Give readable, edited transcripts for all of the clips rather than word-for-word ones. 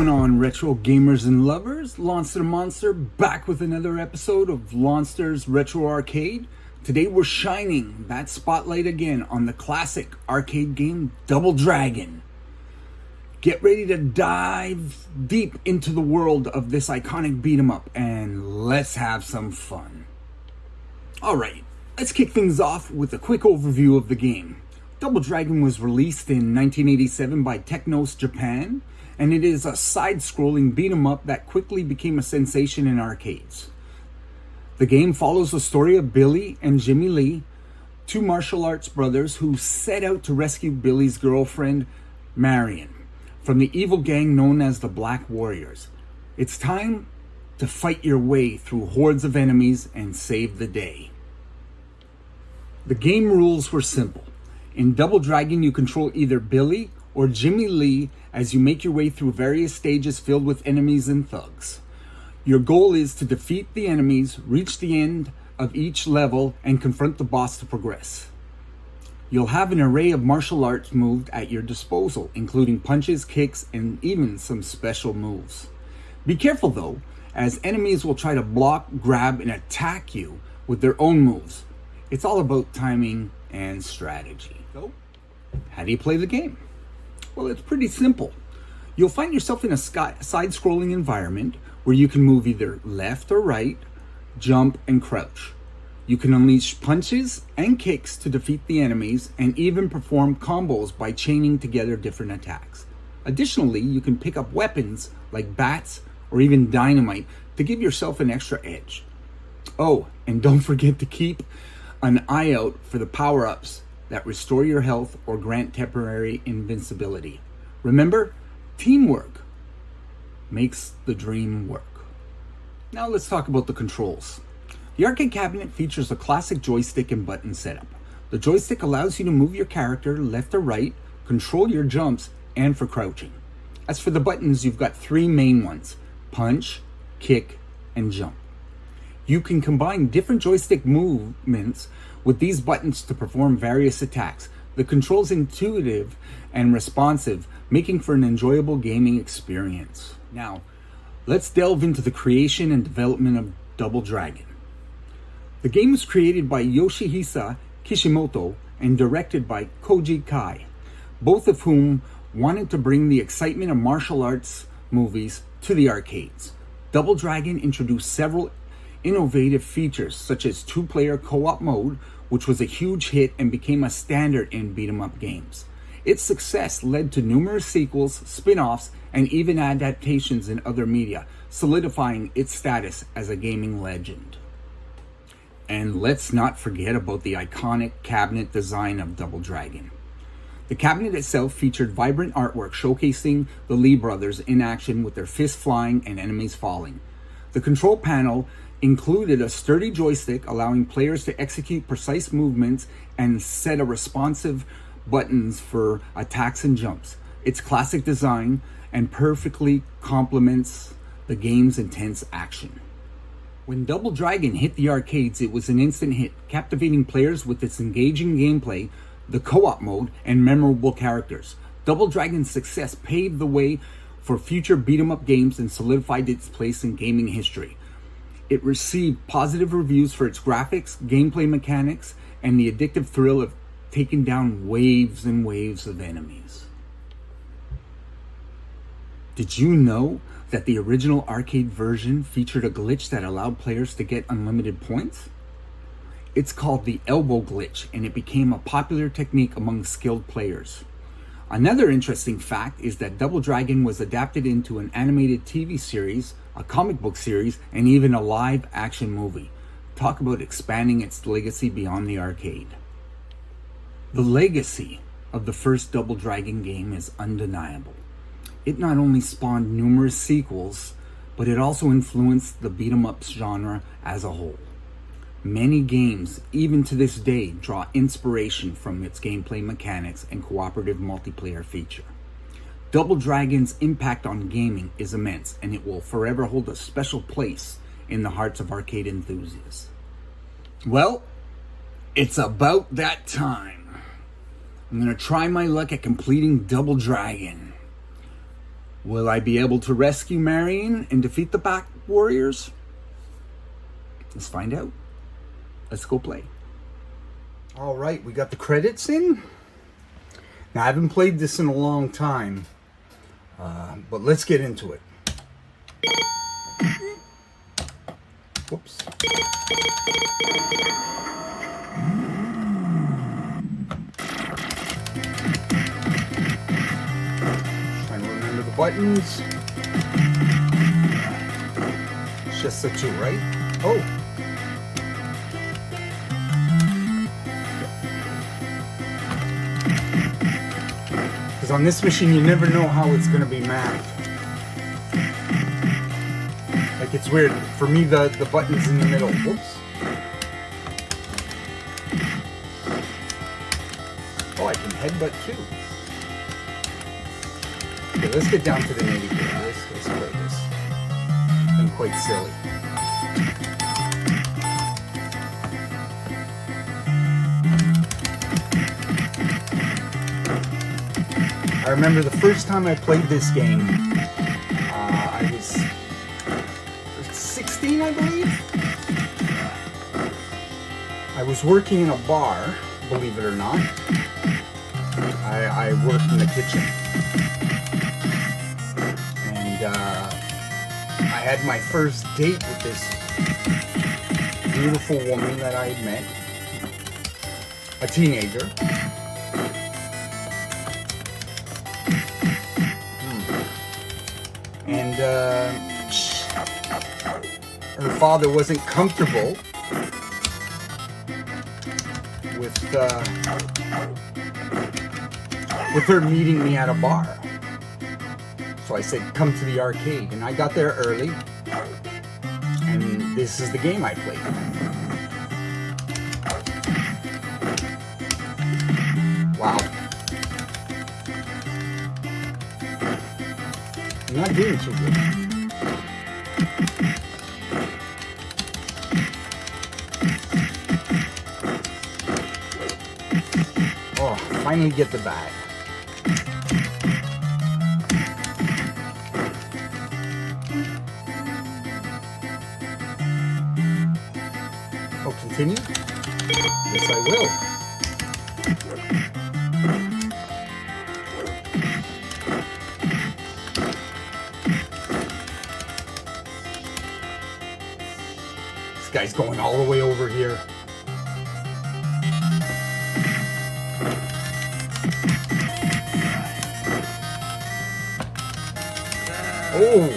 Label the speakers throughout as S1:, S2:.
S1: going on, retro gamers and lovers? Lonster Monster back with another episode of Lonster's Retro Arcade. Today we're shining that spotlight again on the classic arcade game Double Dragon. Get ready to dive deep into the world of this iconic beat 'em up and let's have some fun. Alright, let's kick things off with a quick overview of the game. Double Dragon was released in 1987 by Technos Japan, and it is a side-scrolling beat-em-up that quickly became a sensation in arcades. The game follows the story of Billy and Jimmy Lee, two martial arts brothers who set out to rescue Billy's girlfriend, Marion, from the evil gang known as the Black Warriors. It's time to fight your way through hordes of enemies and save the day. The game rules were simple. In Double Dragon, you control either Billy or Jimmy Lee as you make your way through various stages filled with enemies and thugs. Your goal is to defeat the enemies, reach the end of each level, and confront the boss to progress. You'll have an array of martial arts moves at your disposal, including punches, kicks, and even some special moves. Be careful though, as enemies will try to block, grab, and attack you with their own moves. It's all about timing and strategy. So, how do you play the game? Well, it's pretty simple. You'll find yourself in a side-scrolling environment where you can move either left or right, jump, and crouch. You can unleash punches and kicks to defeat the enemies and even perform combos by chaining together different attacks. Additionally, you can pick up weapons like bats or even dynamite to give yourself an extra edge. Oh, and don't forget to keep an eye out for the power-ups that restore your health or grant temporary invincibility. Remember, teamwork makes the dream work. Now let's talk about the controls. The arcade cabinet features a classic joystick and button setup. The joystick allows you to move your character left or right, control your jumps, and for crouching. As for the buttons, you've got three main ones: punch, kick, and jump. You can combine different joystick movements with these buttons to perform various attacks. The controls intuitive and responsive, making for an enjoyable gaming experience. Now, let's delve into the creation and development of Double Dragon. The game was created by Yoshihisa Kishimoto and directed by Koji Kai, both of whom wanted to bring the excitement of martial arts movies to the arcades. Double Dragon introduced several innovative features such as two-player co-op mode, which was a huge hit and became a standard in beat-em-up games. Its success led to numerous sequels, spin-offs, and even adaptations in other media, solidifying its status as a gaming legend. And let's not forget about the iconic cabinet design of Double Dragon. The cabinet itself featured vibrant artwork showcasing the Lee brothers in action with their fists flying and enemies falling. The control panel included a sturdy joystick allowing players to execute precise movements and set a responsive buttons for attacks and jumps. Its classic design and perfectly complements the game's intense action. When Double Dragon hit the arcades, it was an instant hit, captivating players with its engaging gameplay, the co-op mode, and memorable characters. Double Dragon's success paved the way for future beat-em-up games and solidified its place in gaming history. It received positive reviews for its graphics, gameplay mechanics, and the addictive thrill of taking down waves and waves of enemies. Did you know that the original arcade version featured a glitch that allowed players to get unlimited points? It's called the elbow glitch, and it became a popular technique among skilled players. Another interesting fact is that Double Dragon was adapted into an animated TV series, a comic book series, and even a live action movie. Talk about expanding its legacy beyond the arcade. The legacy of the first Double Dragon game is undeniable. It not only spawned numerous sequels, but it also influenced the beat-em-up genre as a whole. Many games, even to this day, draw inspiration from its gameplay mechanics and cooperative multiplayer feature. Double Dragon's impact on gaming is immense, and it will forever hold a special place in the hearts of arcade enthusiasts. Well, it's about that time. I'm going to try my luck at completing Double Dragon. Will I be able to rescue Marion and defeat the Back Warriors? Let's find out. Let's go play. All right, we got the credits in. Now, I haven't played this in a long time, but let's get into it. Whoops. Trying to remember the buttons. It's just the two, right? Oh. Because on this machine, you never know how it's going to be mapped. Like, it's weird. For me, the button's in the middle. Whoops. Oh, I can headbutt too. Okay, let's get down to the nitty-gritty. Let's play this. I'm quite silly. I remember the first time I played this game, I was 16, I believe. I was working in a bar, believe it or not. I worked in the kitchen. And I had my first date with this beautiful woman that I had met. A teenager. And her father wasn't comfortable with her meeting me at a bar. So I said, come to the arcade. And I got there early. And this is the game I played. Wow. I'm not doing too good. Oh, finally get the bag. Oh, continue? Yes, I will. This guy's going all the way over here. Oh!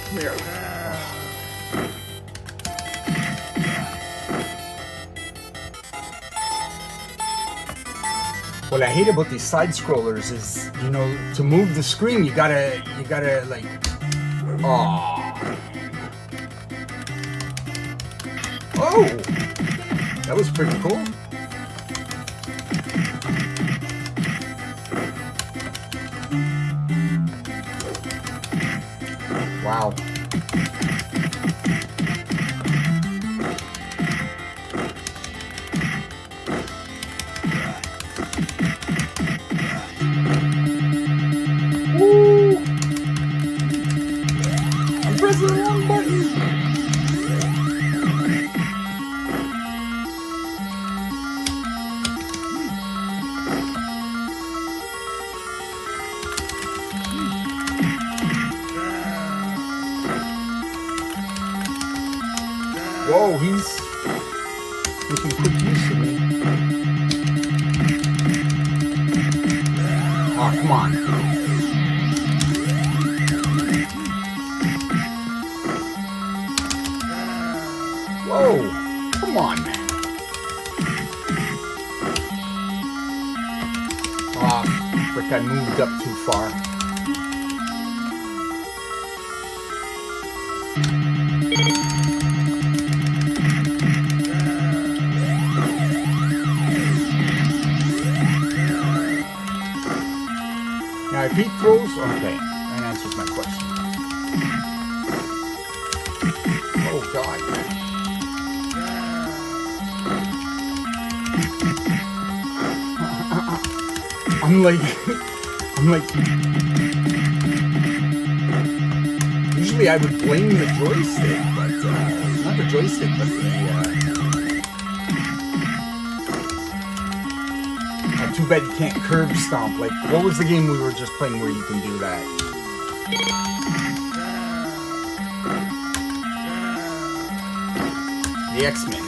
S1: Come here. What I hate about these side scrollers is, you know, to move the screen, you gotta like, oh, that was pretty cool. Wow. Woo! I'm pressing the wrong button. Whoa, he's making quick use of me. Oh, come on. Whoa, come on, man. Oh, frick, I moved up too far. Now, if he throws, okay, that answers my question. Oh, God. I'm like, I'm like, usually I would blame the joystick, but, not the joystick, but too bad you can't curb stomp. Like, what was the game we were just playing where you can do that? The X-Men.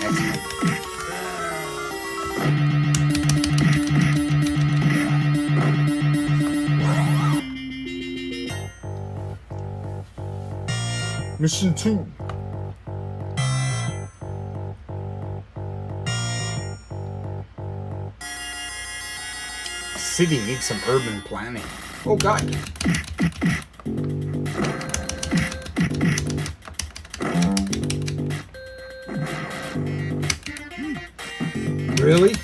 S1: Mission 2. City needs some urban planning. Oh God. Really?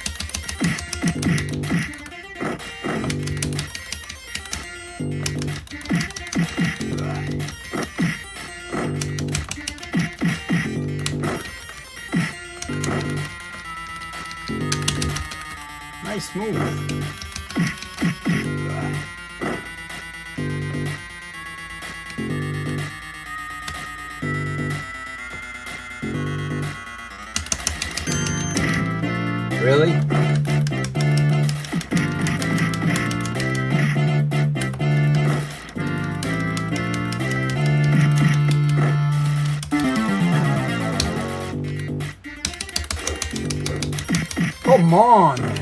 S1: Nice move. Really? Come on, man.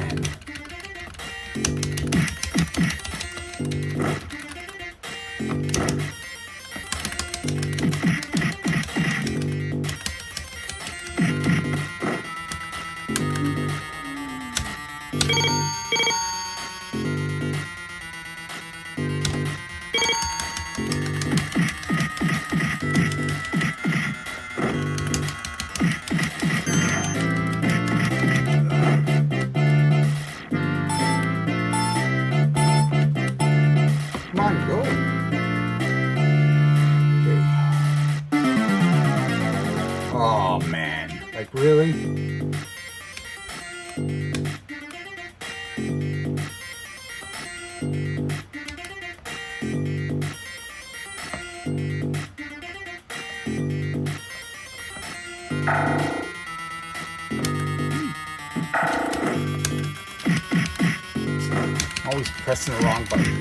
S1: Come on, go. Okay. Oh, man. Like, really? Always pressing the wrong button.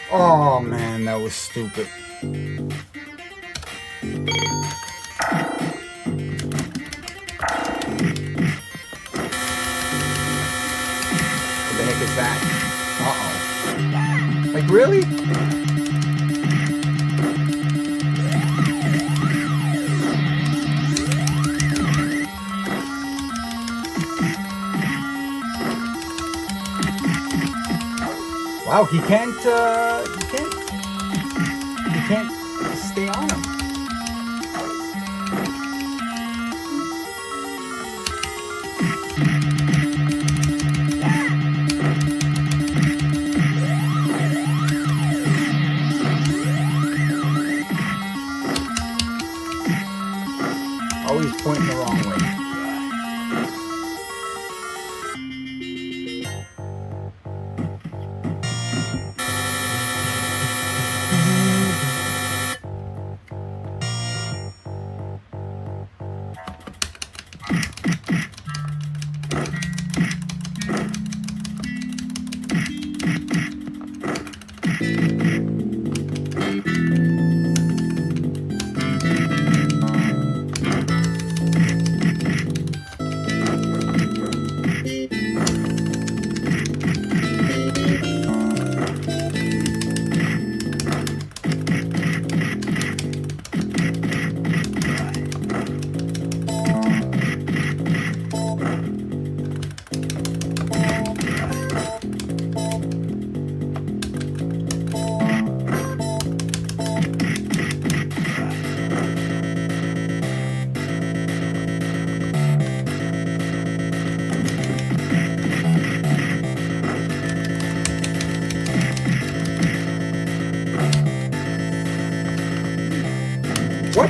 S1: Oh man, that was stupid. What the heck is that? Uh-oh. Like, really? Wow, he can't stay on him. Always pointing the wrong way.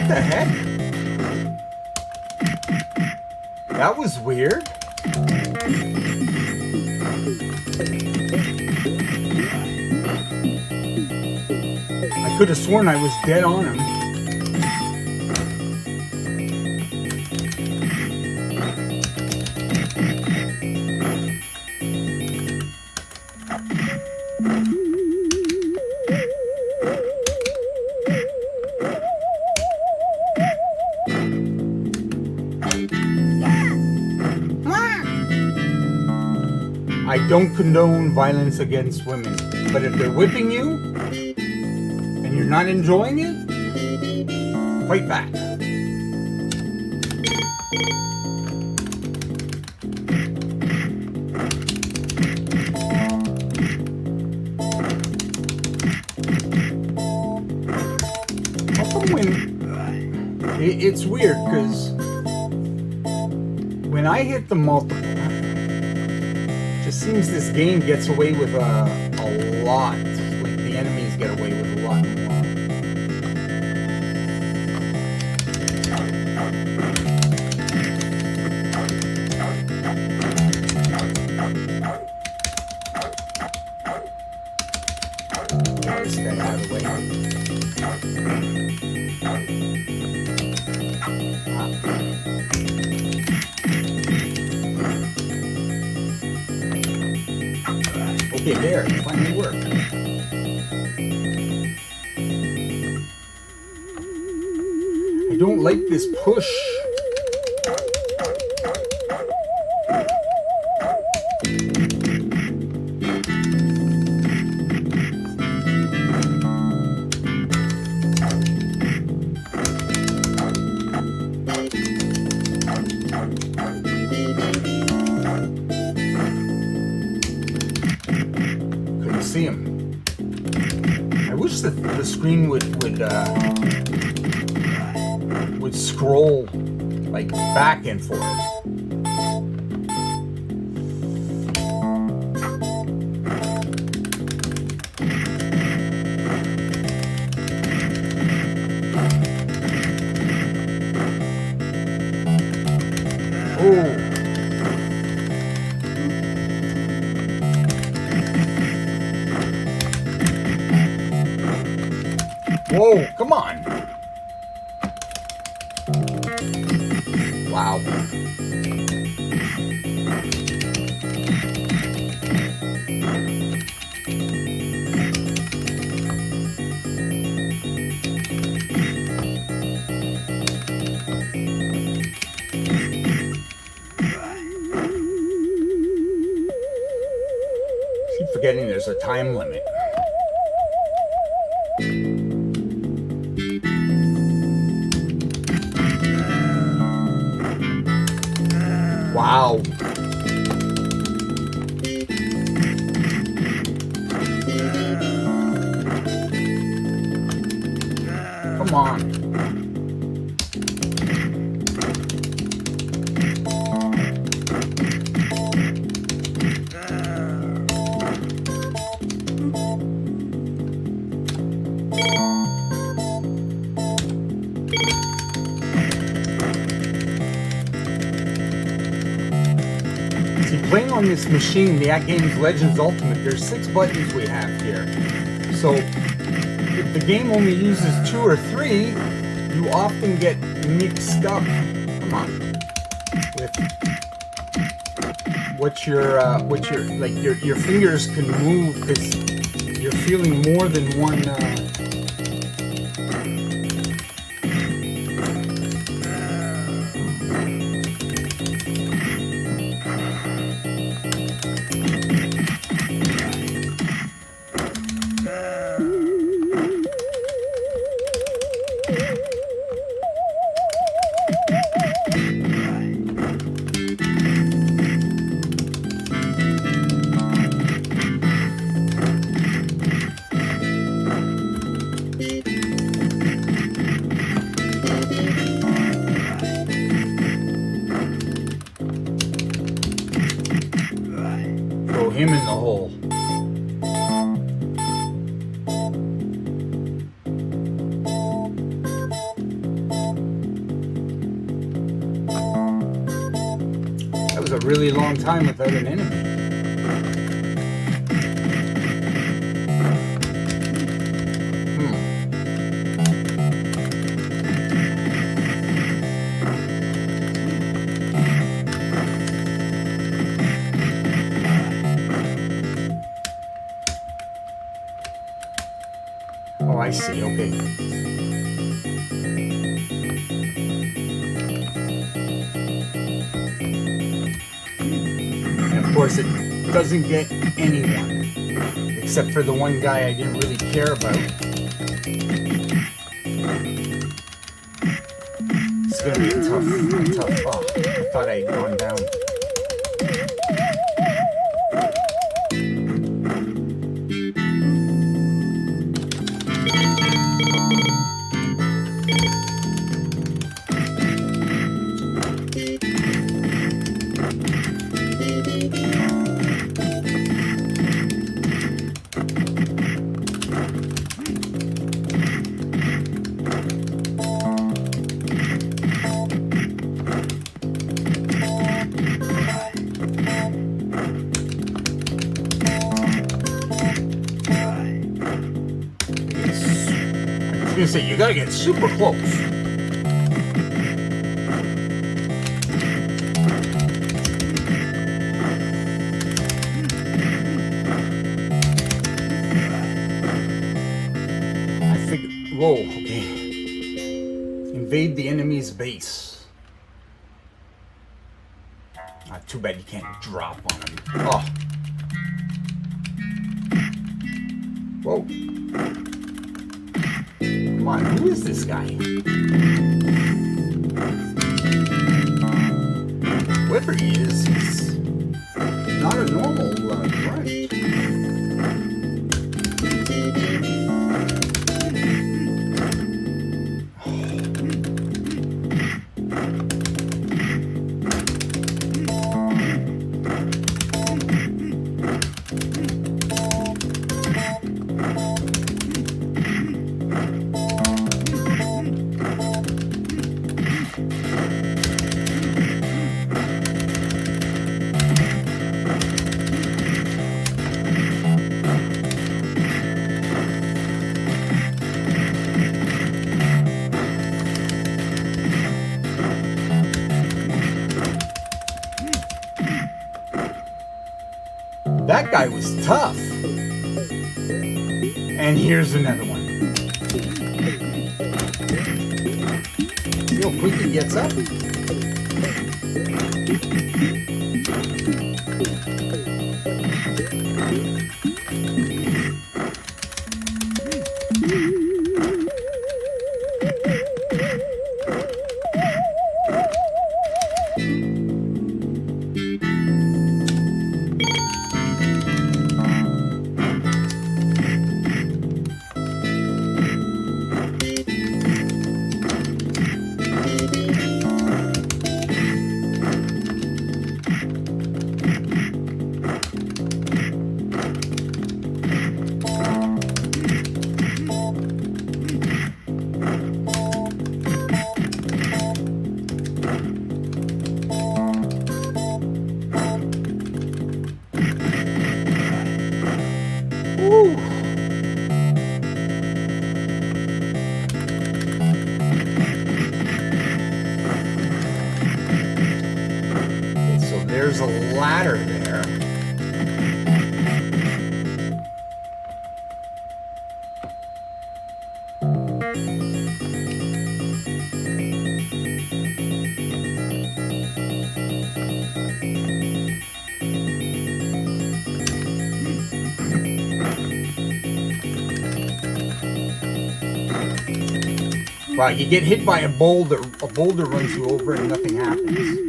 S1: the heck? That was weird. I could have sworn I was dead on him. I don't condone violence against women, but if they're whipping you and you're not enjoying it, fight back. How come it's weird because when I hit the multiple, just seems this game gets away with a lot. Like the enemies get away with a lot more. Get this guy out of the way. Okay, there, it finally worked. I don't like this push. See him. I wish that the screen would scroll like back and forth. Oh. Whoa, come on. Wow. Keep forgetting there's a time limit. Wow. Come on. Playing on this machine, the game's Legends Ultimate, there's 6 buttons we have here. So if the game only uses 2 or 3, you often get mixed up. Come on. With what your like your fingers can move because you're feeling more than one. Throw him in the hole. was a really long time without an enemy. Oh, I see. Okay. And of course, it doesn't get anyone, except for the one guy I didn't really care about. It's gonna be a tough. Oh, I thought I had gone down. I was gonna say, you gotta get super close. I figured, whoa, okay. Invade the enemy's base. Ah, too bad you can't drop on him. Oh. Whoa. Come on, who is this guy? Whoever he is, he's not a normal grunt. That guy was tough. And here's another one. See how quick he gets up? There's a ladder there. Wow, you get hit by a boulder runs you over and nothing happens.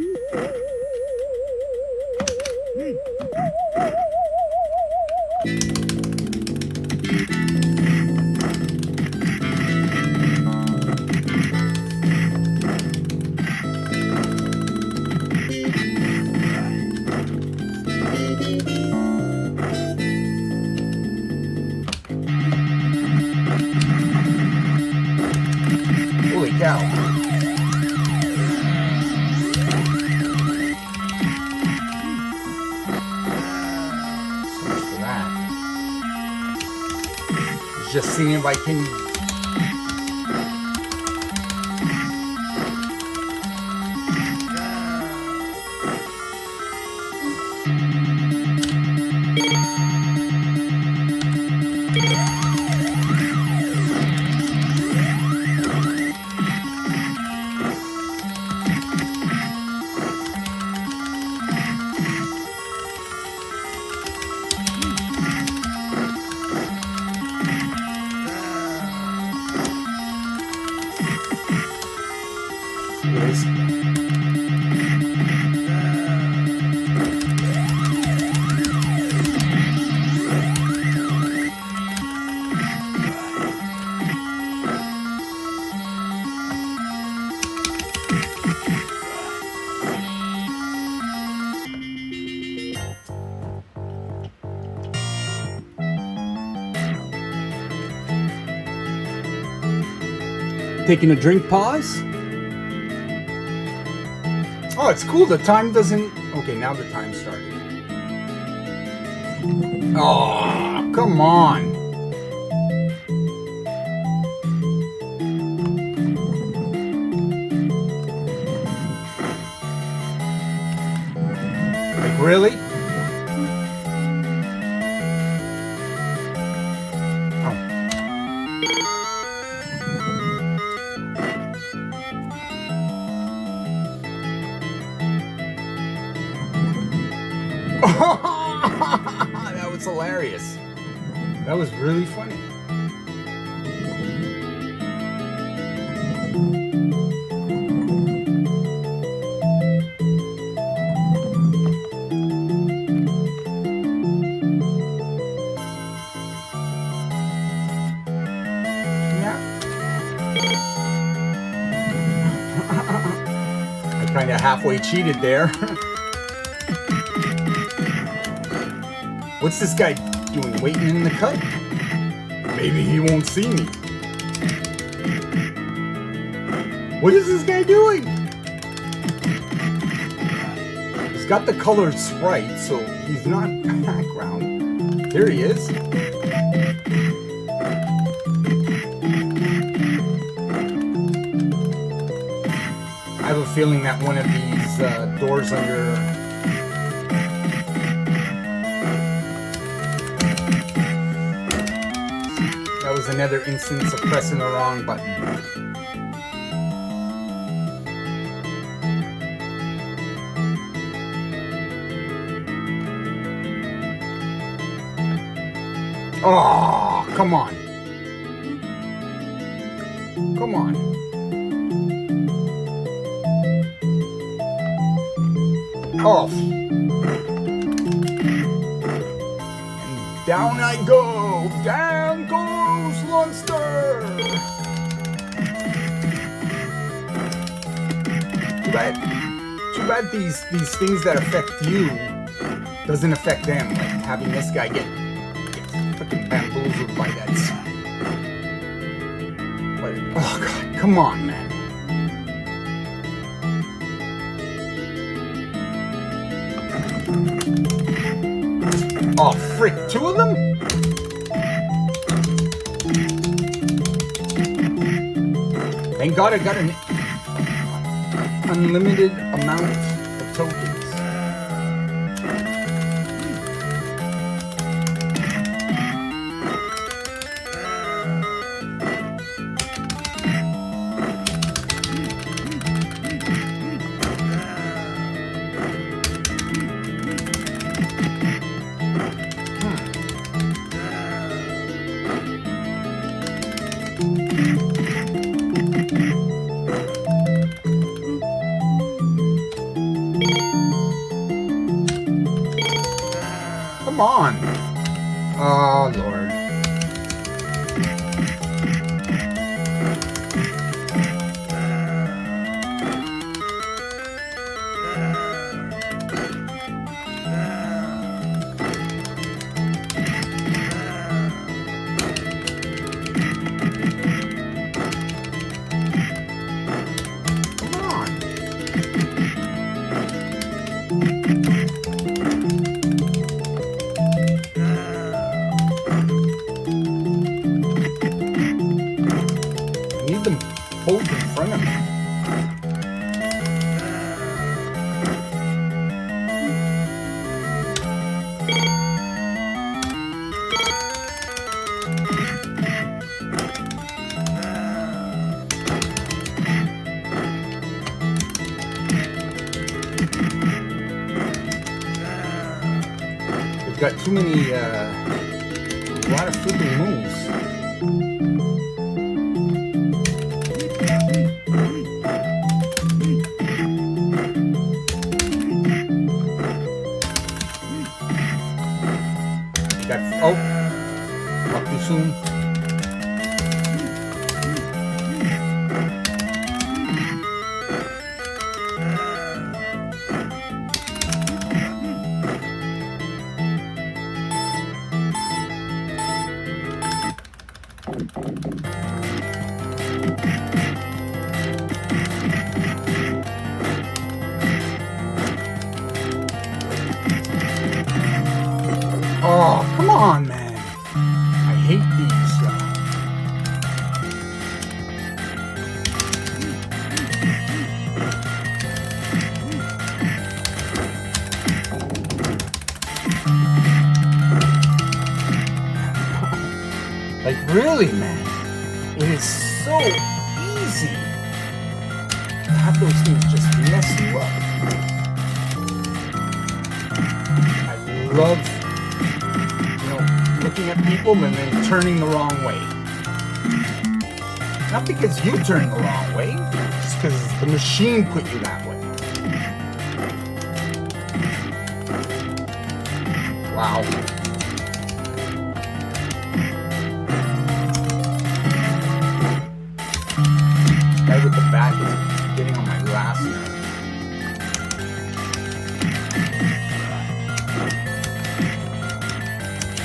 S1: Holy cow. just seeing if I can. Taking a drink pause. Oh, it's cool. The time doesn't. Okay, now the time started. Oh, come on. Like, really? That was hilarious. That was really funny. Yeah. I kind of halfway cheated there. What's this guy doing? Waiting in the cut? Maybe he won't see me. What is this guy doing? He's got the colored sprite, so he's not background. There he is. I have a feeling that one of these doors under... That was another instance of pressing the wrong button. Oh, come on. Come on. Off. And down I go. Down goes Lonster. Too bad these things that affect you doesn't affect them. Like having this guy get fucking bamboozled by that. But, oh god, come on, man. Oh frick, two of them? Thank God I got an unlimited amount of tokens. Come on. Oh, Lord. Come on. We've got too many, a lot of freaking moves. Oh, not too soon. Oh, come on, man. I hate these. Like, really, man. It is so easy to have those things just mess you up. I love looking at people and then turning the wrong way. Not because you turned the wrong way, just because the machine put you that way. Wow. Guy with the bat is getting on my last nerve.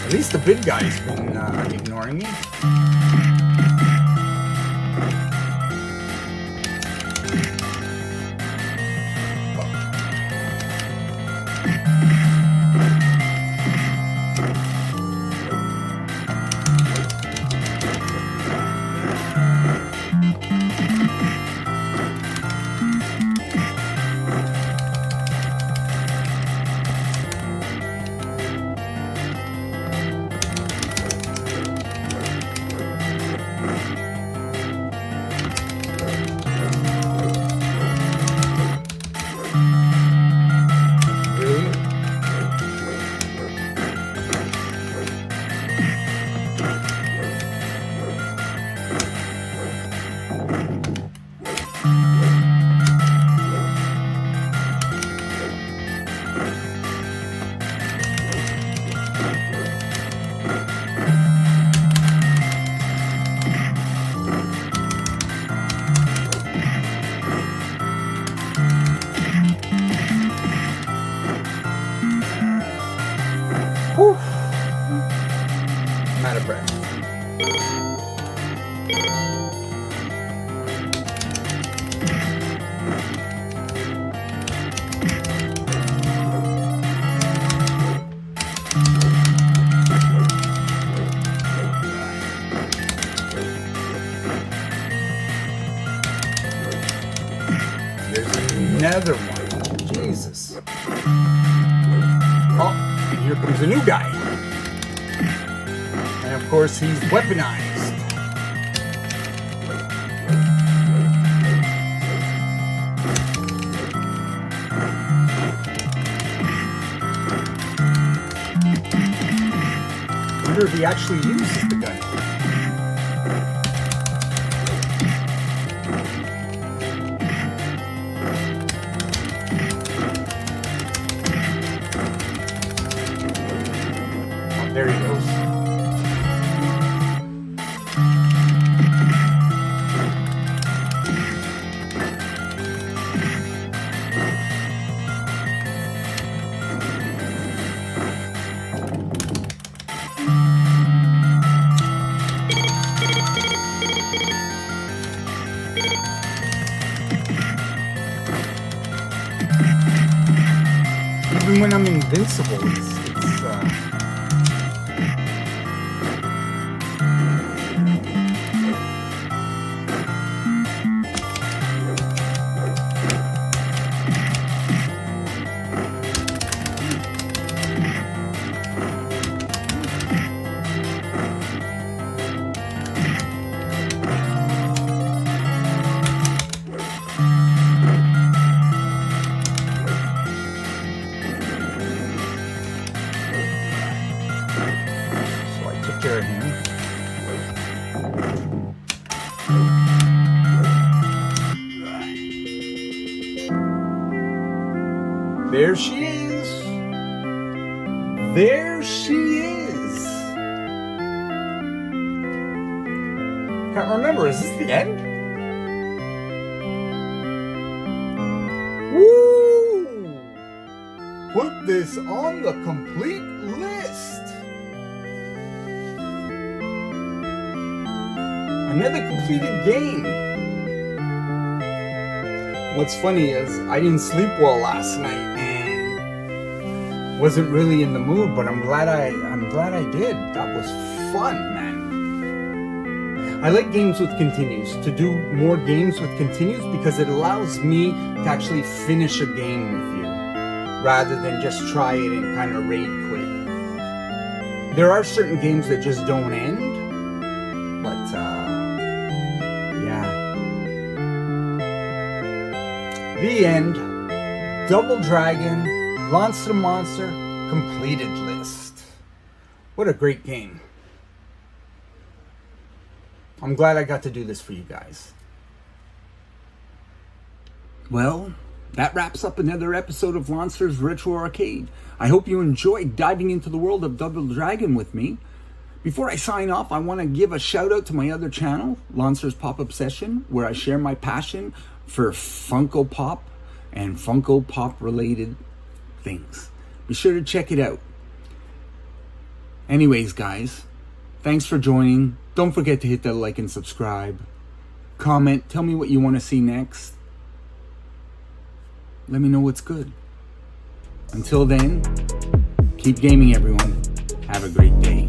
S1: At least the big guy's been ignoring me. Whew. I'm out of breath. There's another one. Jesus. Oh, and here comes a new guy. And of course, he's weaponized. I wonder if he actually uses the gun. There he goes. Even when I'm invincible, it's care of him. There she is. There she is. Can't remember, is this the end? Woo! Put this on the complete list. Another completed game. What's funny is I didn't sleep well last night and wasn't really in the mood, but I'm glad I did. That was fun, man. I like games with continues, to do more games with continues, because it allows me to actually finish a game with you rather than just try it and kind of raid quit. There are certain games that just don't end, but yeah. The end. Double Dragon, Lonster Monster, completed list. What a great game. I'm glad I got to do this for you guys. Well, that wraps up another episode of Lonster's Retro Arcade. I hope you enjoyed diving into the world of Double Dragon with me. Before I sign off, I want to give a shout out to my other channel, Lonster's Pop Obsession, where I share my passion for Funko Pop and Funko Pop related things. Be sure to check it out. Anyways, guys, thanks for joining. Don't forget to hit that like and subscribe. Comment, tell me what you want to see next. Let me know what's good. Until then, keep gaming, everyone. Have a great day.